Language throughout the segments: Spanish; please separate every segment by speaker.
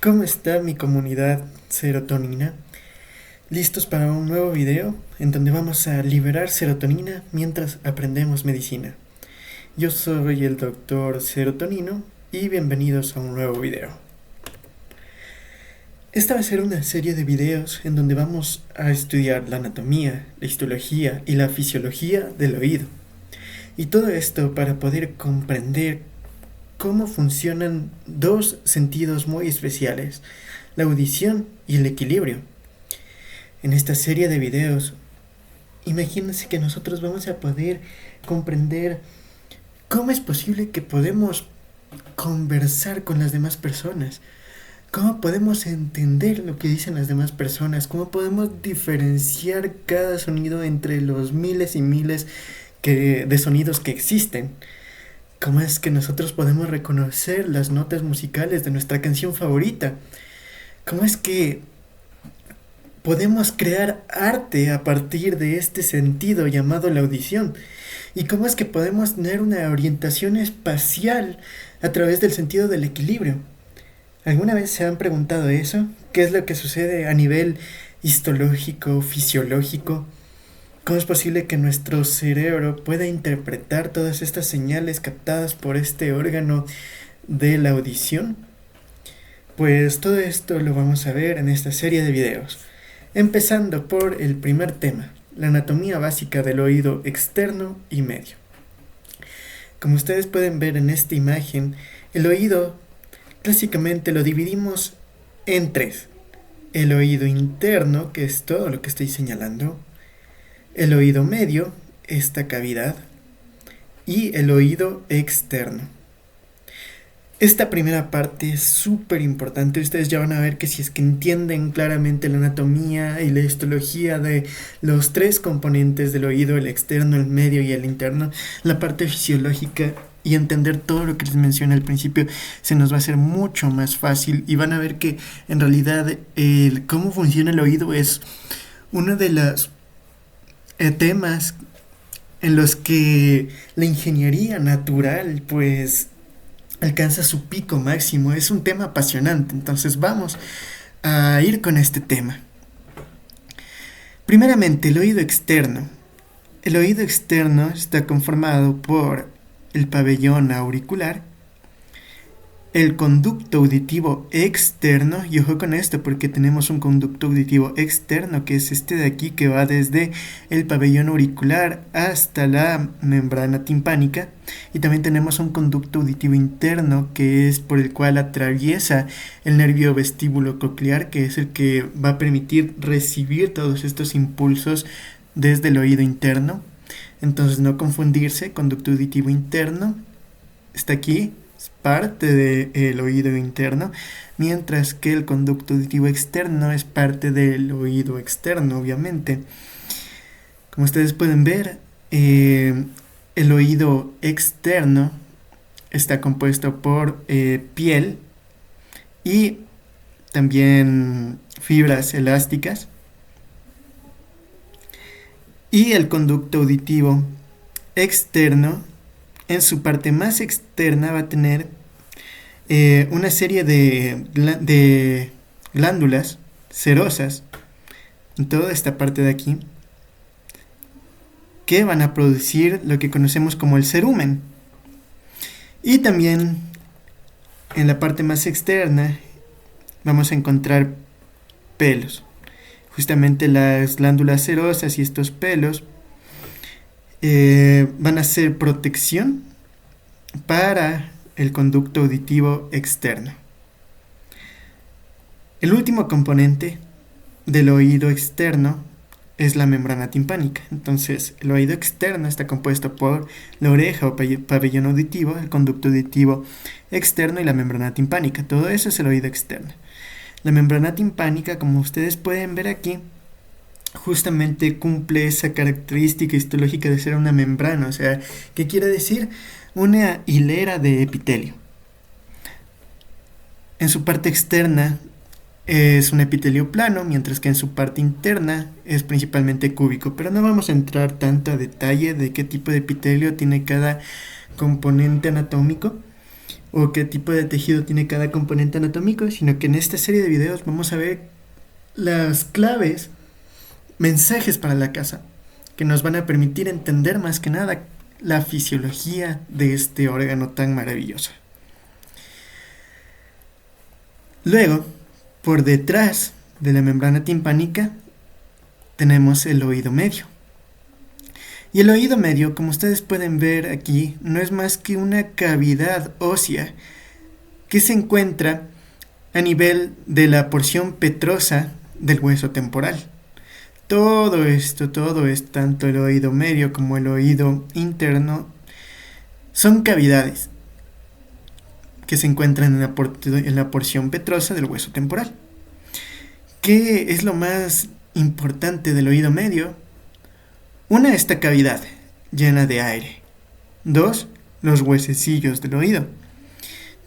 Speaker 1: ¿Cómo está mi comunidad serotonina? ¿Listos para un nuevo video en donde vamos a liberar serotonina mientras aprendemos medicina? Yo soy el doctor Serotonino y bienvenidos a un nuevo video. Esta va a ser una serie de videos en donde vamos a estudiar la anatomía, la histología y la fisiología del oído. Y todo esto para poder comprender cómo funcionan dos sentidos muy especiales, la audición y el equilibrio. En esta serie de videos, imagínense que nosotros vamos a poder comprender cómo es posible que podemos conversar con las demás personas, cómo podemos entender lo que dicen las demás personas, cómo podemos diferenciar cada sonido entre los miles y miles de sonidos que existen. ¿Cómo es que nosotros podemos reconocer las notas musicales de nuestra canción favorita? ¿Cómo es que podemos crear arte a partir de este sentido llamado la audición? ¿Y cómo es que podemos tener una orientación espacial a través del sentido del equilibrio? ¿Alguna vez se han preguntado eso? ¿Qué es lo que sucede a nivel histológico, fisiológico? ¿Cómo es posible que nuestro cerebro pueda interpretar todas estas señales captadas por este órgano de la audición? Pues todo esto lo vamos a ver en esta serie de videos. Empezando por el primer tema, la anatomía básica del oído externo y medio. Como ustedes pueden ver en esta imagen, el oído clásicamente lo dividimos en tres. El oído interno, que es todo lo que estoy señalando. El oído medio, esta cavidad, y el oído externo. Esta primera parte es súper importante. Ustedes ya van a ver que si es que entienden claramente la anatomía y la histología de los tres componentes del oído, el externo, el medio y el interno, la parte fisiológica y entender todo lo que les mencioné al principio, se nos va a hacer mucho más fácil y van a ver que en realidad cómo funciona el oído es uno de los temas en los que la ingeniería natural pues alcanza su pico máximo. Es un tema apasionante, entonces vamos a ir con este tema. Primeramente, el oído externo. El oído externo está conformado por el pabellón auricular, el conducto auditivo externo, y ojo con esto porque tenemos un conducto auditivo externo que es este de aquí que va desde el pabellón auricular hasta la membrana timpánica, y también tenemos un conducto auditivo interno que es por el cual atraviesa el nervio vestíbulo coclear, que es el que va a permitir recibir todos estos impulsos desde el oído interno. Entonces no confundirse, conducto auditivo interno está aquí, es parte del oído interno, mientras que el conducto auditivo externo es parte del oído externo, obviamente. Como ustedes pueden ver, el oído externo está compuesto por piel y también fibras elásticas. Y el conducto auditivo externo, en su parte más externa, va a tener una serie de glándulas cerosas en toda esta parte de aquí, que van a producir lo que conocemos como el cerumen. Y también en la parte más externa vamos a encontrar pelos. Justamente las glándulas cerosas y estos pelos van a ser protección para el conducto auditivo externo. El último componente del oído externo es la membrana timpánica. Entonces, el oído externo está compuesto por la oreja o pabellón auditivo, el conducto auditivo externo y la membrana timpánica. Todo eso es el oído externo. La membrana timpánica, como ustedes pueden ver aquí, justamente cumple esa característica histológica de ser una membrana. O sea, ¿qué quiere decir? Una hilera de epitelio. En su parte externa es un epitelio plano, mientras que en su parte interna es principalmente cúbico. Pero no vamos a entrar tanto a detalle de qué tipo de epitelio tiene cada componente anatómico. o qué tipo de tejido tiene cada componente anatómico, sino que en esta serie de videos vamos a ver las claves, mensajes para la casa, que nos van a permitir entender más que nada la fisiología de este órgano tan maravilloso. Luego, por detrás de la membrana timpánica, tenemos el oído medio. Y el oído medio, como ustedes pueden ver aquí, no es más que una cavidad ósea que se encuentra a nivel de la porción petrosa del hueso temporal. Todo esto, tanto el oído medio como el oído interno, son cavidades que se encuentran en la porción petrosa del hueso temporal. ¿Qué es lo más importante del oído medio? Una, esta cavidad llena de aire. Dos, los huesecillos del oído.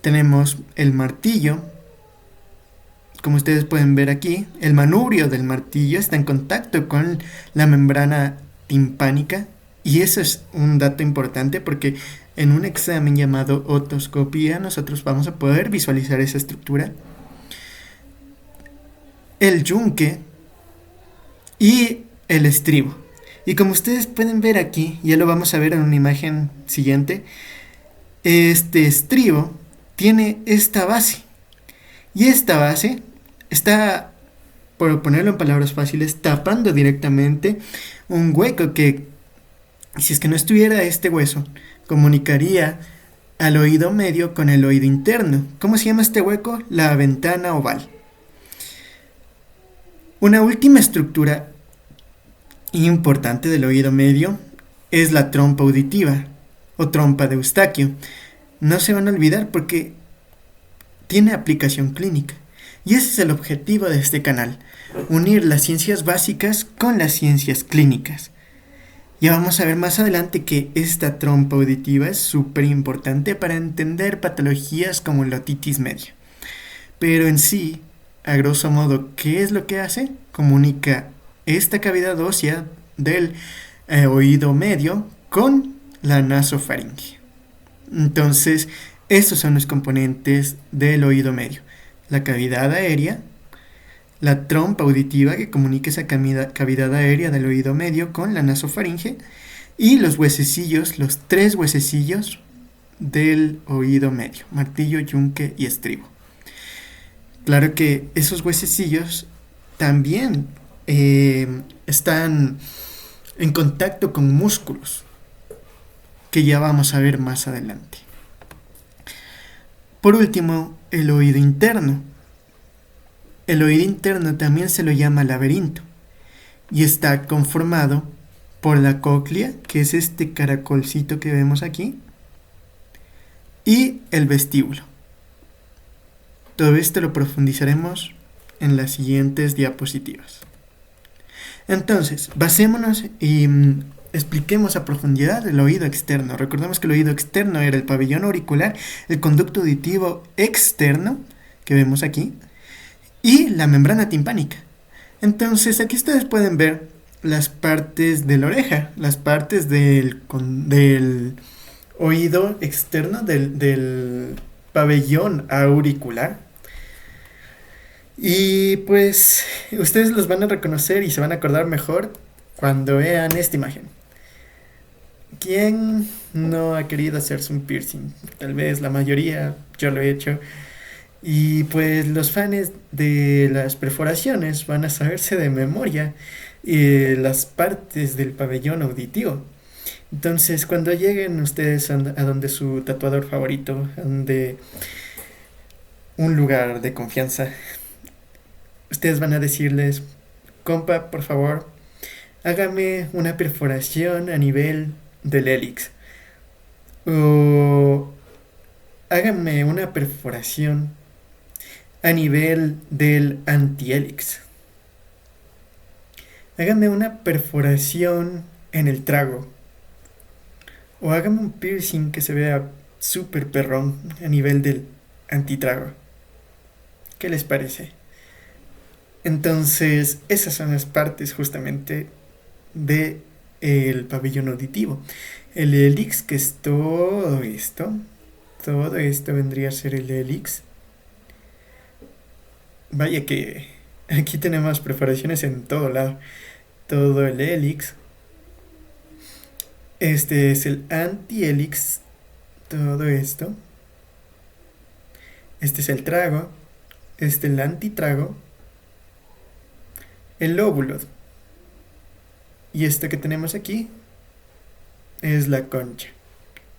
Speaker 1: Tenemos el martillo. Como ustedes pueden ver aquí, el manubrio del martillo está en contacto con la membrana timpánica. Y eso es un dato importante porque en un examen llamado otoscopía nosotros vamos a poder visualizar esa estructura. El yunque y el estribo. Y como ustedes pueden ver aquí, ya lo vamos a ver en una imagen siguiente, este estribo tiene esta base. Y esta base está, por ponerlo en palabras fáciles, tapando directamente un hueco que, si es que no estuviera este hueso, comunicaría al oído medio con el oído interno. ¿Cómo se llama este hueco? La ventana oval. Una última estructura importante del oído medio es la trompa auditiva o trompa de Eustaquio. No se van a olvidar porque tiene aplicación clínica. Y ese es el objetivo de este canal, unir las ciencias básicas con las ciencias clínicas. Ya vamos a ver más adelante que esta trompa auditiva es súper importante para entender patologías como la otitis media. Pero en sí, a grosso modo, ¿qué es lo que hace? Comunica esta cavidad ósea del oído medio con la nasofaringe. Entonces, estos son los componentes del oído medio. La cavidad aérea, la trompa auditiva que comunica esa cavidad aérea del oído medio con la nasofaringe y los huesecillos, los 3 huesecillos del oído medio, martillo, yunque y estribo. Claro que esos huesecillos también están en contacto con músculos, que ya vamos a ver más adelante. Por último, el oído interno. El oído interno también se lo llama laberinto y está conformado por la cóclea, que es este caracolcito que vemos aquí, y el vestíbulo. Todo esto lo profundizaremos en las siguientes diapositivas. Entonces, basémonos y expliquemos a profundidad el oído externo. Recordemos que el oído externo era el pabellón auricular, el conducto auditivo externo, que vemos aquí, y la membrana timpánica. Entonces, aquí ustedes pueden ver las partes de la oreja, las partes del oído externo, del pabellón auricular. Y pues ustedes los van a reconocer y se van a acordar mejor cuando vean esta imagen. ¿Quién no ha querido hacerse un piercing? Tal vez la mayoría, yo lo he hecho. Y pues los fans de las perforaciones van a saberse de memoria las partes del pabellón auditivo. Entonces, cuando lleguen ustedes a donde su tatuador favorito, a donde un lugar de confianza, ustedes van a decirles: compa, por favor, hágame una perforación a nivel del hélix. O hágame una perforación a nivel del antihélix. Hágame una perforación en el trago. O hágame un piercing que se vea súper perrón a nivel del antitrago. ¿Qué les parece? Entonces, esas son las partes justamente del pabellón auditivo. El hélix, que es todo esto, Todo esto vendría a ser el hélix. Vaya que aquí tenemos perforaciones en todo lado. Todo el hélix. Este es el antihélix. Todo esto. Este es el trago. Este es el antitrago. El lóbulo. Y esto que tenemos aquí es la concha.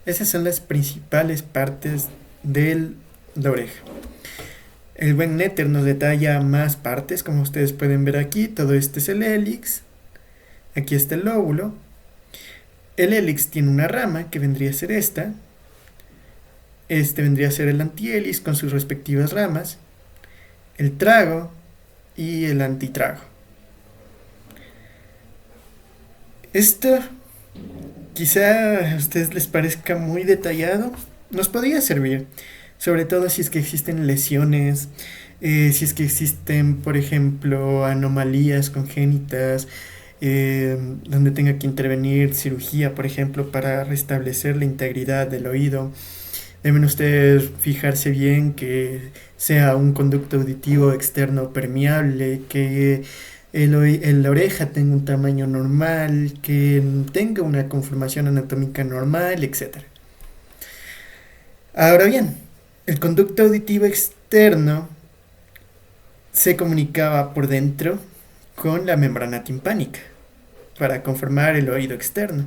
Speaker 1: Esas son las principales partes de la oreja. El buen Nether nos detalla más partes, como ustedes pueden ver aquí. Todo este es el hélix. Aquí está el lóbulo. El hélix tiene una rama que vendría a ser esta. Este vendría a ser el antihélix con sus respectivas ramas. El trago y el antitrago. Esto quizá a ustedes les parezca muy detallado. Nos podría servir. Sobre todo si es que existen lesiones, si es que existen, por ejemplo, anomalías congénitas, donde tenga que intervenir cirugía, por ejemplo, para restablecer la integridad del oído. Deben ustedes fijarse bien que sea un conducto auditivo externo permeable, que la oreja tenga un tamaño normal, que tenga una conformación anatómica normal, etc. Ahora bien, el conducto auditivo externo se comunicaba por dentro con la membrana timpánica para conformar el oído externo.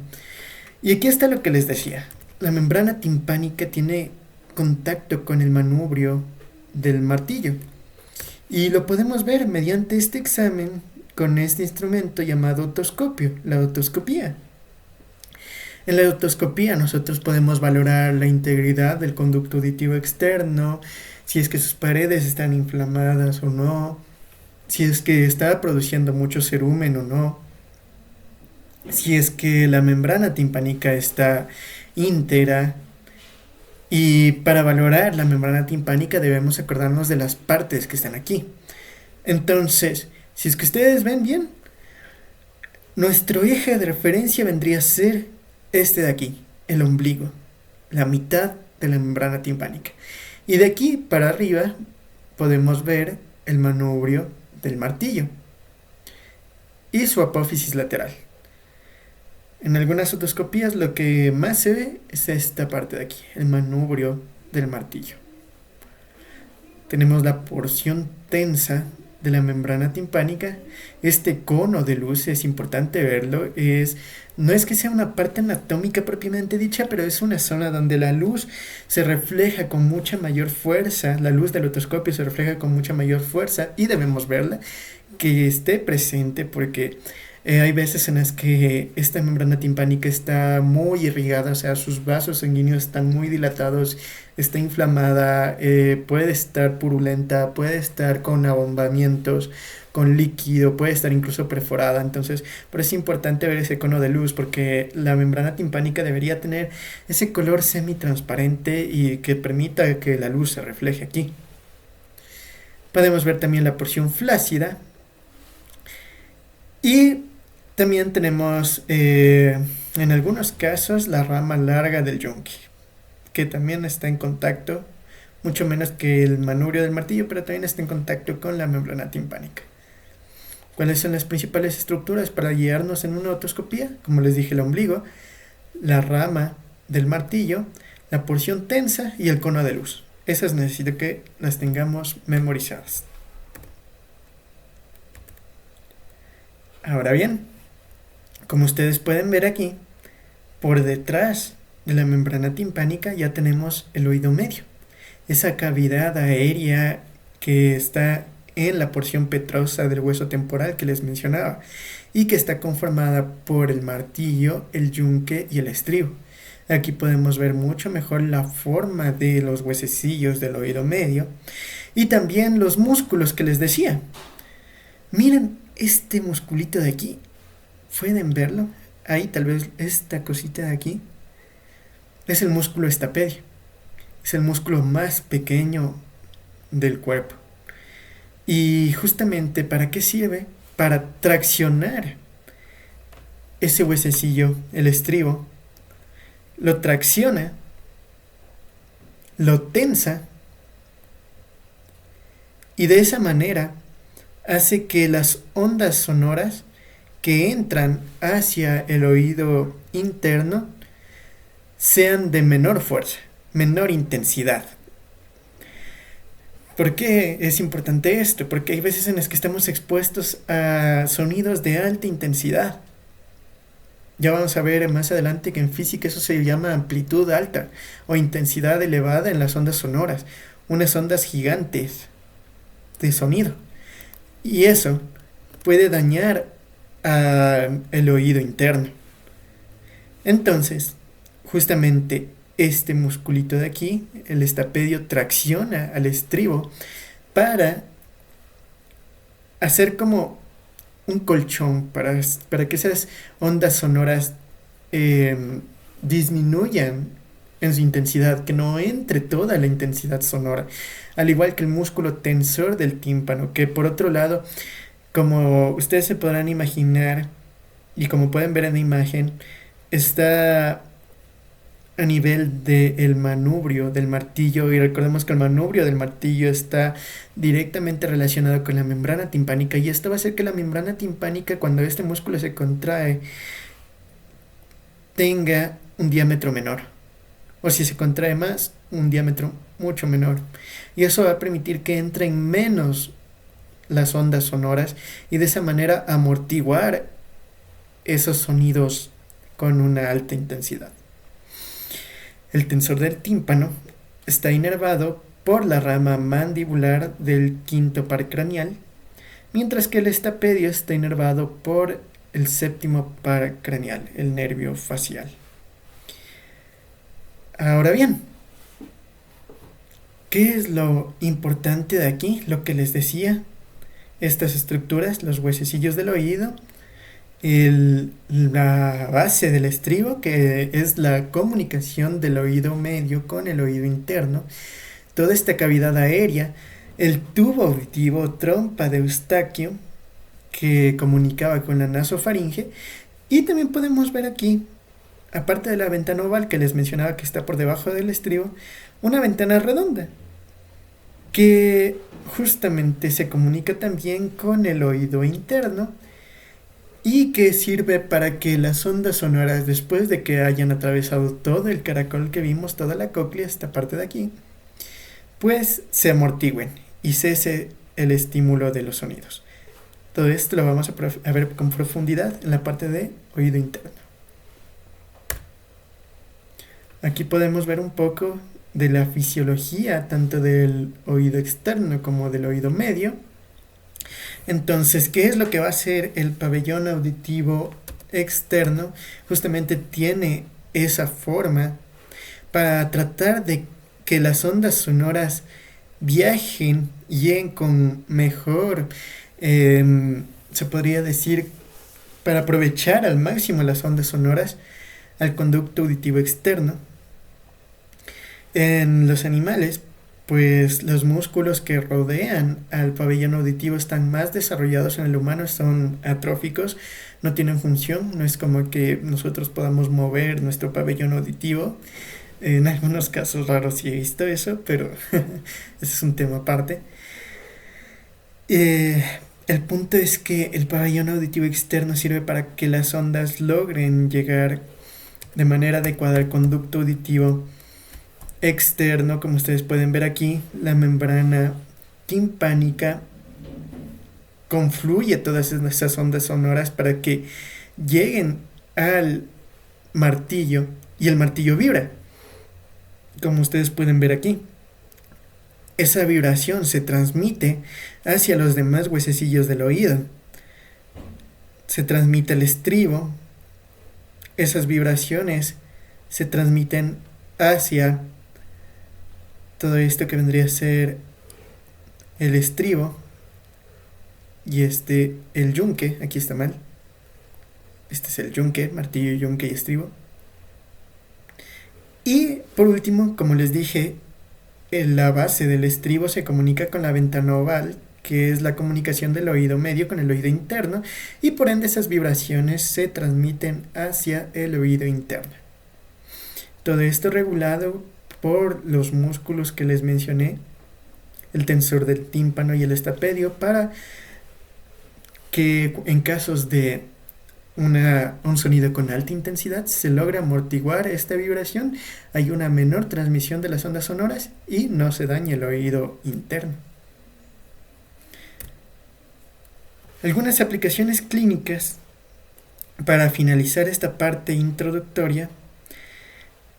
Speaker 1: Y aquí está lo que les decía. La membrana timpánica tiene contacto con el manubrio del martillo. Y lo podemos ver mediante este examen con este instrumento llamado otoscopio, la otoscopía. En la otoscopía nosotros podemos valorar la integridad del conducto auditivo externo, si es que sus paredes están inflamadas o no, si es que está produciendo mucho cerumen o no, si es que la membrana timpánica está íntegra. Y para valorar la membrana timpánica debemos acordarnos de las partes que están aquí. Entonces, si es que ustedes ven bien, nuestro eje de referencia vendría a ser este de aquí, el ombligo, la mitad de la membrana timpánica. Y de aquí para arriba podemos ver el manubrio del martillo y su apófisis lateral. En algunas otoscopías lo que más se ve es esta parte de aquí, el manubrio del martillo. Tenemos la porción tensa de la membrana timpánica. Este cono de luz es importante verlo. No es que sea una parte anatómica propiamente dicha, pero es una zona donde la luz se refleja con mucha mayor fuerza. La luz del otoscopio se refleja con mucha mayor fuerza y debemos verla, que esté presente porque hay veces en las que esta membrana timpánica está muy irrigada, o sea, sus vasos sanguíneos están muy dilatados, está inflamada, puede estar purulenta, puede estar con abombamientos, con líquido, puede estar incluso perforada. Entonces, por eso es importante ver ese cono de luz, porque la membrana timpánica debería tener ese color semitransparente y que permita que la luz se refleje aquí. Podemos ver también la porción flácida. Y también tenemos en algunos casos la rama larga del yunque, que también está en contacto, mucho menos que el manubrio del martillo, pero también está en contacto con la membrana timpánica. ¿Cuáles son las principales estructuras para guiarnos en una otoscopía? Como les dije, el ombligo, la rama del martillo, la porción tensa y el cono de luz. Esas necesito que las tengamos memorizadas. Ahora bien, como ustedes pueden ver aquí, por detrás de la membrana timpánica ya tenemos el oído medio. Esa cavidad aérea que está en la porción petrosa del hueso temporal que les mencionaba y que está conformada por el martillo, el yunque y el estribo. Aquí podemos ver mucho mejor la forma de los huesecillos del oído medio y también los músculos que les decía. Miren este musculito de aquí. ¿Pueden verlo? Ahí tal vez esta cosita de aquí es el músculo estapedio. Es el músculo más pequeño del cuerpo. Y justamente, ¿para qué sirve? Para traccionar ese huesecillo, el estribo. Lo tracciona lo tensa y de esa manera hace que las ondas sonoras que entran hacia el oído interno sean de menor fuerza, menor intensidad. ¿Por qué es importante esto? Porque hay veces en las que estamos expuestos a sonidos de alta intensidad. Ya vamos a ver más adelante que en física eso se llama amplitud alta o intensidad elevada en las ondas sonoras, unas ondas gigantes de sonido. Y eso puede dañar el oído interno. Entonces, justamente este musculito de aquí, el estapedio, tracciona al estribo para hacer como un colchón, para que esas ondas sonoras disminuyan en su intensidad, que no entre toda la intensidad sonora, al igual que el músculo tensor del tímpano, que por otro lado, como ustedes se podrán imaginar y como pueden ver en la imagen, está a nivel del manubrio del martillo, y recordemos que el manubrio del martillo está directamente relacionado con la membrana timpánica, y esto va a hacer que la membrana timpánica, cuando este músculo se contrae, tenga un diámetro menor, o si se contrae más, un diámetro mucho menor, y eso va a permitir que entren menos las ondas sonoras y de esa manera amortiguar esos sonidos con una alta intensidad. El tensor del tímpano está inervado por la rama mandibular del quinto par craneal, mientras que el estapedio está inervado por el séptimo par craneal, el nervio facial. Ahora bien, ¿qué es lo importante de aquí? Lo que les decía, estas estructuras, los huesecillos del oído, la base del estribo, que es la comunicación del oído medio con el oído interno, toda esta cavidad aérea, el tubo auditivo, trompa de Eustaquio, que comunicaba con la nasofaringe, y también podemos ver aquí, aparte de la ventana oval que les mencionaba que está por debajo del estribo, una ventana redonda, que justamente se comunica también con el oído interno, y que sirve para que las ondas sonoras, después de que hayan atravesado todo el caracol que vimos, toda la cóclea, esta parte de aquí, pues se amortigüen y cese el estímulo de los sonidos. Todo esto lo vamos a ver con profundidad en la parte de oído interno. Aquí podemos ver un poco de la fisiología tanto del oído externo como del oído medio. Entonces, ¿qué es lo que va a hacer el pabellón auditivo externo? Justamente tiene esa forma para tratar de que las ondas sonoras viajen y lleguen con mejor, se podría decir, para aprovechar al máximo las ondas sonoras al conducto auditivo externo. En los animales, pues los músculos que rodean al pabellón auditivo están más desarrollados. En el humano son atróficos, no tienen función, no es como que nosotros podamos mover nuestro pabellón auditivo. En algunos casos raros sí he visto eso, pero ese es un tema aparte. El punto es que el pabellón auditivo externo sirve para que las ondas logren llegar de manera adecuada al conducto auditivo externo. Como ustedes pueden ver aquí, la membrana timpánica confluye todas esas ondas sonoras para que lleguen al martillo y el martillo vibra, como ustedes pueden ver aquí. Esa vibración se transmite hacia los demás huesecillos del oído, se transmite al estribo, esas vibraciones se transmiten hacia todo esto que vendría a ser el estribo y el yunque. Aquí está mal, este es el yunque, martillo, yunque y estribo. Y por último, como les dije, la base del estribo se comunica con la ventana oval, que es la comunicación del oído medio con el oído interno, y por ende esas vibraciones se transmiten hacia el oído interno. Todo esto regulado por los músculos que les mencioné, el tensor del tímpano y el estapedio, para que en casos de un sonido con alta intensidad se logra amortiguar esta vibración, hay una menor transmisión de las ondas sonoras y no se daña el oído interno. Algunas aplicaciones clínicas para finalizar esta parte introductoria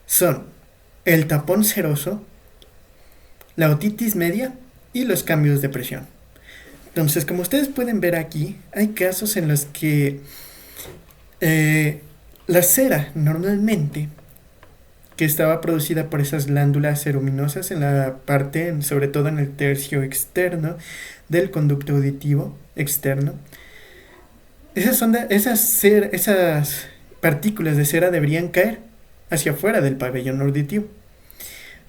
Speaker 1: son el tapón seroso, la otitis media y los cambios de presión. Entonces, como ustedes pueden ver aquí, hay casos en los que la cera normalmente, que estaba producida por esas glándulas ceruminosas en la parte, sobre todo en el tercio externo del conducto auditivo externo, esas partículas de cera deberían caer hacia afuera del pabellón auditivo.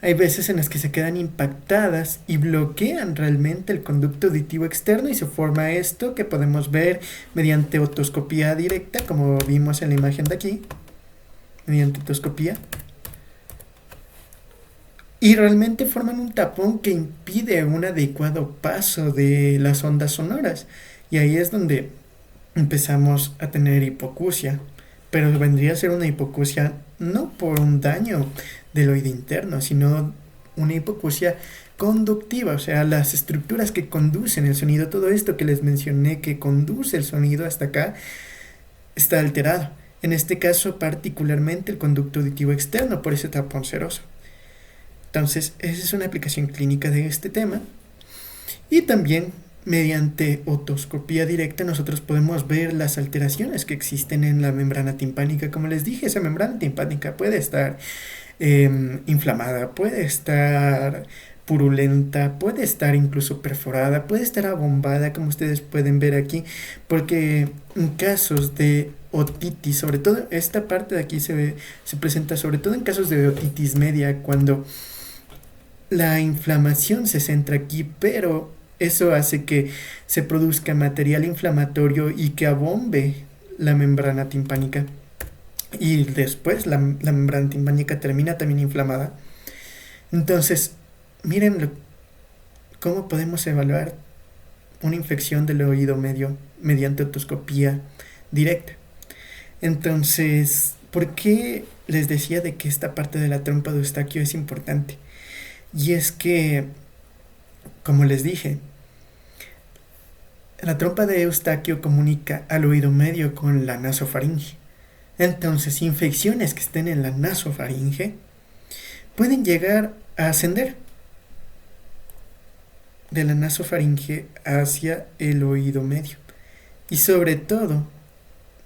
Speaker 1: Hay veces en las que se quedan impactadas y bloquean realmente el conducto auditivo externo y se forma esto que podemos ver mediante otoscopía directa, como vimos en la imagen de aquí, mediante otoscopía. Y realmente forman un tapón que impide un adecuado paso de las ondas sonoras. Y ahí es donde empezamos a tener hipoacusia. Pero vendría a ser una hipoacusia no por un daño del oído interno, sino una hipoacusia conductiva, o sea, las estructuras que conducen el sonido, todo esto que les mencioné que conduce el sonido hasta acá, está alterado. En este caso, particularmente el conducto auditivo externo, por ese tapón seroso. Entonces, esa es una aplicación clínica de este tema. Y también, mediante otoscopía directa, nosotros podemos ver las alteraciones que existen en la membrana timpánica. Como les dije, esa membrana timpánica puede estar inflamada, puede estar purulenta, puede estar incluso perforada, puede estar abombada, como ustedes pueden ver aquí, porque en casos de otitis, sobre todo esta parte de aquí se presenta sobre todo en casos de otitis media, cuando la inflamación se centra aquí, pero eso hace que se produzca material inflamatorio y que abombe la membrana timpánica. Y después la membrana timpánica termina también inflamada. Entonces, miren cómo podemos evaluar una infección del oído medio mediante otoscopía directa. Entonces, ¿por qué les decía de que esta parte de la trompa de Eustaquio es importante? Y es que, como les dije, la trompa de Eustaquio comunica al oído medio con la nasofaringe. Entonces, infecciones que estén en la nasofaringe pueden llegar a ascender de la nasofaringe hacia el oído medio. Y sobre todo,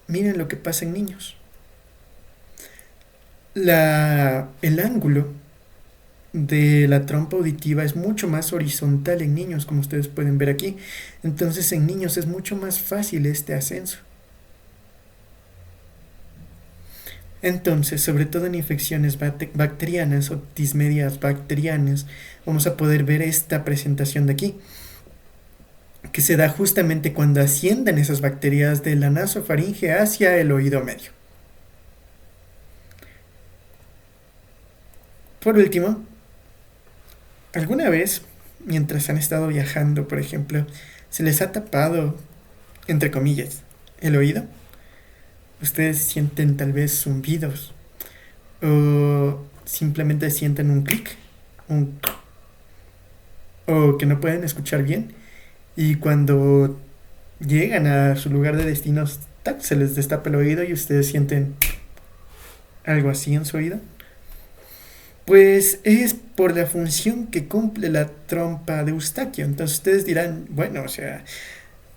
Speaker 1: miren lo que pasa en niños. El ángulo de la trompa auditiva es mucho más horizontal en niños, como ustedes pueden ver aquí. Entonces, en niños es mucho más fácil este ascenso. Entonces, sobre todo en infecciones bacterianas o dismedias bacterianas, vamos a poder ver esta presentación de aquí, que se da justamente cuando ascienden esas bacterias de la nasofaringe hacia el oído medio. Por último, ¿alguna vez, mientras han estado viajando, por ejemplo, se les ha tapado, entre comillas, el oído? Ustedes sienten tal vez zumbidos o simplemente sienten un clic o que no pueden escuchar bien, y cuando llegan a su lugar de destino se les destapa el oído y ustedes sienten algo así en su oído. Pues es por la función que cumple la trompa de Eustaquio. Entonces ustedes dirán, bueno, o sea,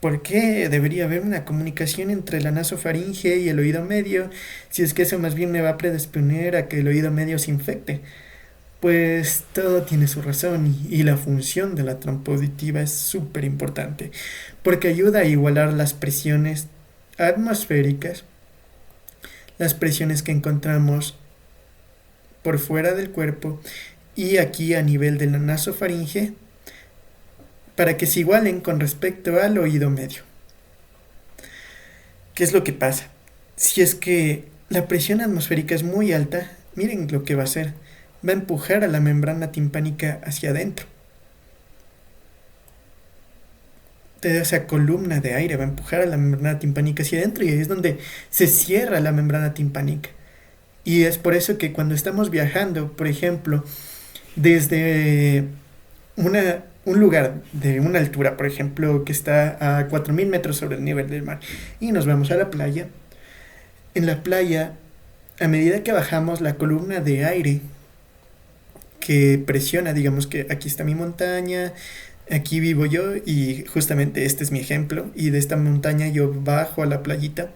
Speaker 1: ¿por qué debería haber una comunicación entre la nasofaringe y el oído medio si es que eso más bien me va a predisponer a que el oído medio se infecte? Pues todo tiene su razón, y la función de la trompa auditiva es súper importante porque ayuda a igualar las presiones atmosféricas, las presiones que encontramos por fuera del cuerpo y aquí a nivel de la nasofaringe, para que se igualen con respecto al oído medio. ¿Qué es lo que pasa? Si es que la presión atmosférica es muy alta, miren lo que va a hacer. va a empujar a la membrana timpánica hacia adentro. Toda esa columna de aire va a empujar a la membrana timpánica hacia adentro y ahí es donde se cierra la membrana timpánica. Y es por eso que cuando estamos viajando, por ejemplo, desde un lugar de una altura, por ejemplo, que está a 4000 metros sobre el nivel del mar, y nos vamos a la playa, en la playa, a medida que bajamos, la columna de aire que presiona, digamos que aquí está mi montaña, aquí vivo yo y justamente este es mi ejemplo, y de esta montaña yo bajo a la playita,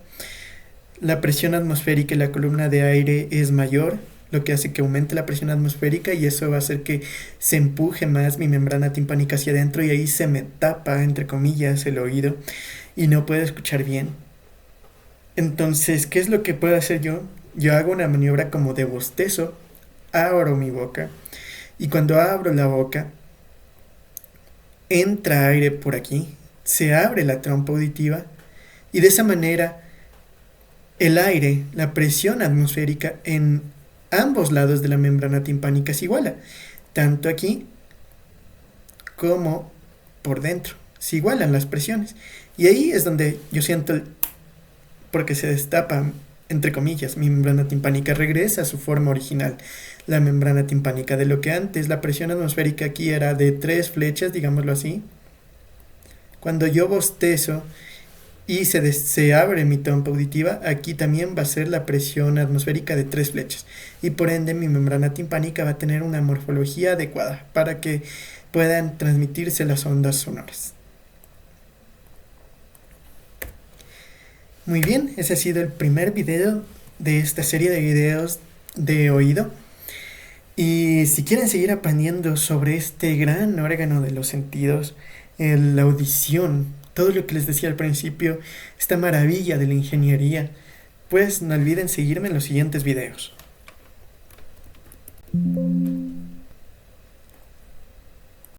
Speaker 1: la presión atmosférica y la columna de aire es mayor, lo que hace que aumente la presión atmosférica y eso va a hacer que se empuje más mi membrana timpánica hacia adentro y ahí se me tapa, entre comillas, el oído y no puedo escuchar bien. Entonces, ¿qué es lo que puedo hacer yo? Yo hago una maniobra como de bostezo, abro mi boca y cuando abro la boca entra aire por aquí, se abre la trompa auditiva y de esa manera el aire, la presión atmosférica en ambos lados de la membrana timpánica se iguala, tanto aquí como por dentro, se igualan las presiones y ahí es donde yo siento, porque se destapa, entre comillas, mi membrana timpánica, regresa a su forma original, la membrana timpánica, de lo que antes la presión atmosférica aquí era de 3 flechas, digámoslo así. Cuando yo bostezo y se abre mi trompa auditiva, aquí también va a ser la presión atmosférica de 3 flechas y por ende mi membrana timpánica va a tener una morfología adecuada para que puedan transmitirse las ondas sonoras. Muy bien, ese ha sido el primer video de esta serie de videos de oído. Y si quieren seguir aprendiendo sobre este gran órgano de los sentidos, la audición, todo lo que les decía al principio, esta maravilla de la ingeniería, pues no olviden seguirme en los siguientes videos.